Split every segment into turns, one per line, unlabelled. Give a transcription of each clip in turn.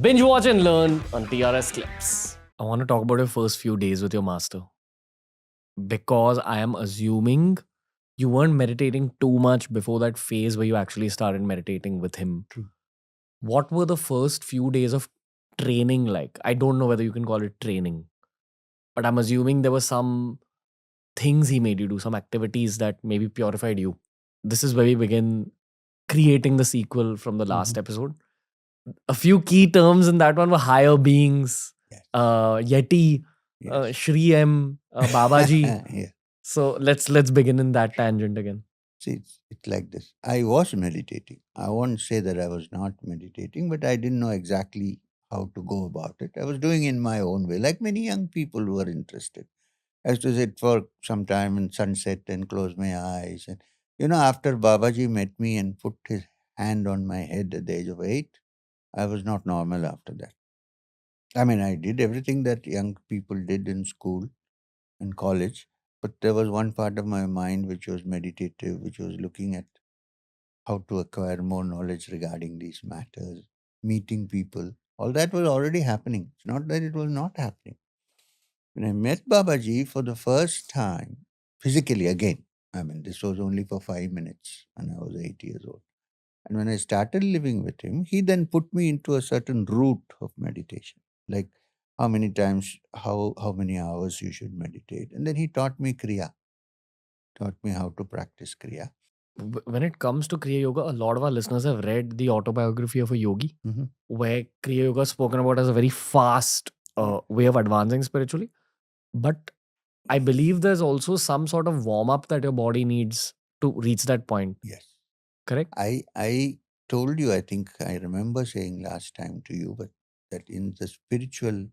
Binge watch and learn on TRS Clips. I want to talk about your first few days with your master because I am assuming you weren't meditating too much before that phase where you actually started meditating with him.
True.
What were the first few days of training like? I don't know whether you can call it training, but I'm assuming there were some things he made you do, some activities that maybe purified you. This is where we begin creating the sequel from the last episode. A few key terms in that one were higher beings,
Yes.
Yeti,
Yes.
Sri Babaji.
Yeah.
So let's begin in that tangent again.
See, it's like this. I was meditating. I won't say that I was not meditating, but I didn't know exactly how to go about it. I was doing in my own way, like many young people who are interested. I used to sit for some time in sunset and close my eyes. And after Babaji met me and put his hand on my head at the age of 8, I was not normal after that. I mean, I did everything that young people did in school and college, but there was one part of my mind which was meditative, which was looking at how to acquire more knowledge regarding these matters, meeting people. All that was already happening. It's not that it was not happening. When I met Babaji for the first time, physically again, I mean, this was only for 5 minutes when I was 8 years old. And when I started living with him, he then put me into a certain route of meditation, like how many times, how many hours you should meditate. And then he taught me Kriya, taught me how to practice Kriya.
When it comes to Kriya Yoga, a lot of our listeners have read the autobiography of a yogi,
Mhm.
where Kriya Yoga is spoken about as a very fast way of advancing spiritually. But I believe there's also some sort of warm up that your body needs to reach that point.
Yes.
Correct?
I told you, I think I remember saying last time to you, but that in the spiritual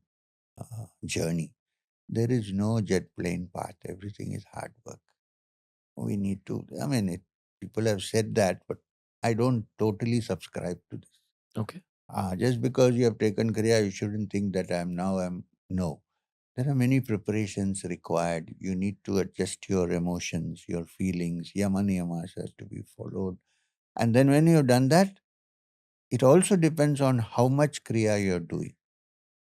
journey, there is no jet plane path. Everything is hard work. We need to, I mean, people have said that, but I don't totally subscribe to this.
Okay.
Just because you have taken Kriya, you shouldn't think that no. There are many preparations required. You need to adjust your emotions, your feelings. Yama niyamas has to be followed. And then when you've done that, it also depends on how much Kriya you're doing.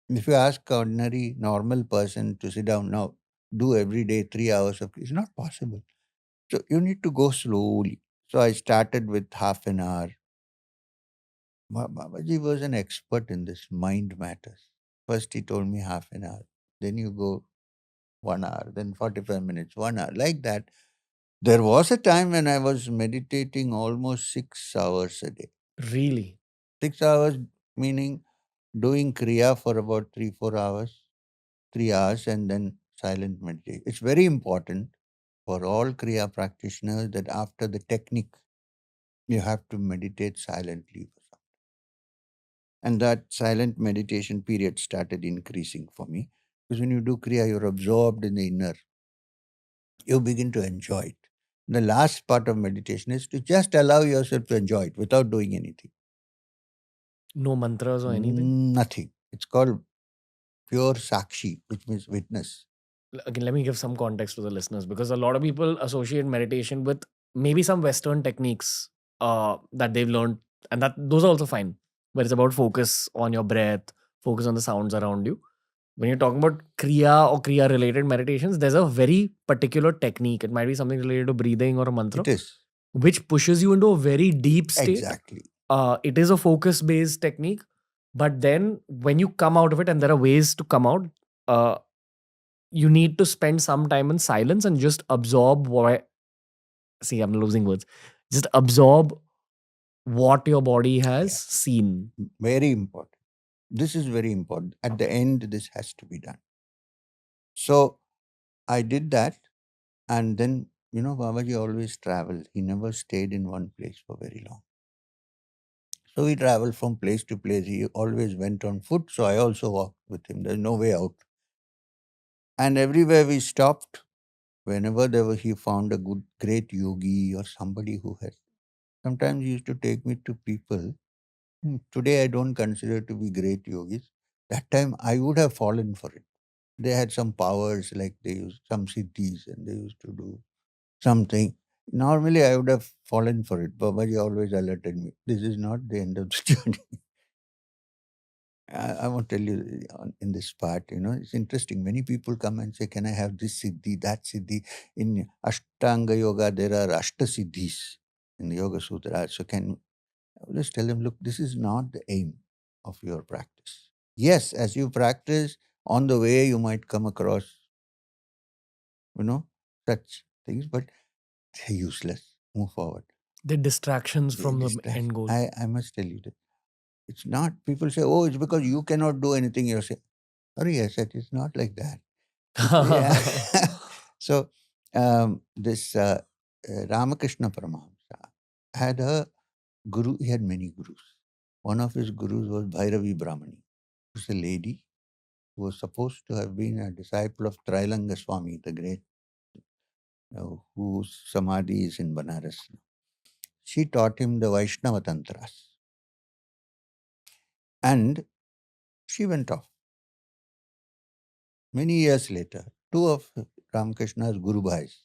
If you ask an ordinary, normal person to sit down now, do every day 3 hours of Kriya, it's not possible. So you need to go slowly. So I started with half an hour. Babaji was an expert in this mind matters. First, he told me half an hour. Then you go 1 hour, then 45 minutes, 1 hour, like that. There was a time when I was meditating almost 6 hours a day.
Really?
6 hours meaning doing Kriya for about 3 hours, and then silent meditation. It's very important for all Kriya practitioners that after the technique, you have to meditate silently. And that silent meditation period started increasing for me. Because when you do Kriya, you're absorbed in the inner. You begin to enjoy it. The last part of meditation is to just allow yourself to enjoy it without doing anything.
No mantras or anything?
Nothing. It's called pure sakshi, which means witness.
Again, let me give some context to the listeners because a lot of people associate meditation with maybe some Western techniques that they've learned, and that those are also fine. But it's about focus on your breath, focus on the sounds around you. When you're talking about Kriya or Kriya related meditations, there's a very particular technique. It might be something related to breathing or a mantra,
It is.
which pushes you into a very deep state.
Exactly.
It is a focus based technique. But then when you come out of it, and there are ways to come out, uh, you need to spend some time in silence and just absorb what. See, I'm losing words. Just absorb what your body has
Yes.
seen.
Very important. This is very important. At the end, this has to be done. So I did that. And then, Babaji always traveled. He never stayed in one place for very long. So he traveled from place to place. He always went on foot. So I also walked with him. There's no way out. And everywhere we stopped, whenever he found a great yogi or somebody who had. Sometimes he used to take me to people. Today I don't consider to be great yogis. That time I would have fallen for it. They had some powers, like they used some siddhis and they used to do something. Normally I would have fallen for it. Babaji always alerted me. This is not the end of the journey. I won't tell you in this part, it's interesting. Many people come and say, can I have this siddhi, that siddhi? In Ashtanga Yoga, there are Ashta Siddhis in the Yoga Sutra. So I will just tell them, look, this is not the aim of your practice. Yes, as you practice, on the way you might come across, such things, but they're useless. Move forward.
The distractions from the end goal.
I must tell you that. It's not, people say, oh, it's because you cannot do anything. You say, sorry, I said, it's not like that. Yeah. So, this Ramakrishna Paramahamsa had a guru, he had many gurus. One of his gurus was Bhairavi Brahmani, who was a lady who was supposed to have been a disciple of Trailanga Swami, the great, whose samadhi is in Banaras. She taught him the Vaishnava Tantras. And she went off. Many years later, two of Ramakrishna's Guru Bhais,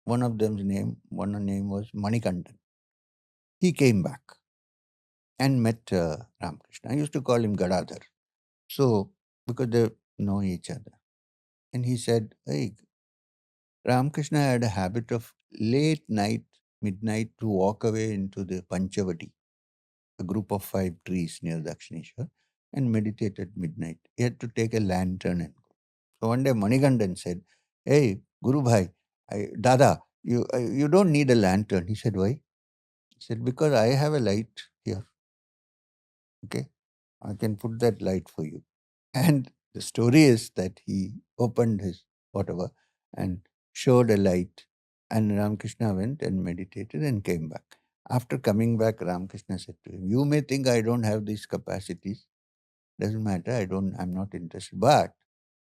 one name was Manikandan. He came back and met Ramakrishna. I used to call him Gadadhar. So, because they know each other. And he said, hey, Ramakrishna had a habit of late night, midnight, to walk away into the Panchavati, a group of 5 trees near Dakshineshwar, and meditate at midnight. He had to take a lantern and go. So one day Manikandan said, hey, Guru Bhai, Dada, you don't need a lantern. He said, why? He said, because I have a light here. Okay, I can put that light for you. And the story is that he opened his whatever and showed a light, and Ramakrishna went and meditated and came back. After coming back, Ramakrishna said to him, you may think I don't have these capacities. Doesn't matter, I'm not interested. But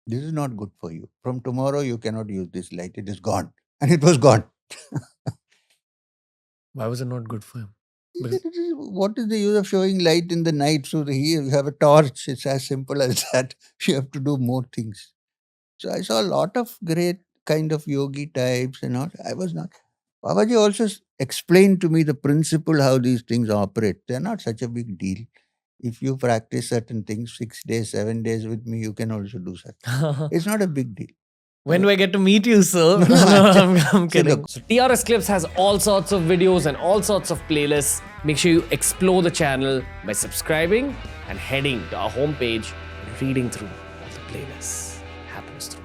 this is not good for you. From tomorrow, you cannot use this light. It is gone. And it was gone.
Why was it not good for him?
What is the use of showing light in the night? So here you have a torch. It's as simple as that. You have to do more things. So I saw a lot of great kind of yogi types and all. I was not. Babaji also explained to me the principle how these things operate. They're not such a big deal. If you practice certain things 6 days, 7 days with me, you can also do such. It's not a big deal.
When do I get to meet you, sir? No, I'm kidding. So TRS Clips has all sorts of videos and all sorts of playlists. Make sure you explore the channel by subscribing and heading to our homepage and reading through all the playlists. Happens through.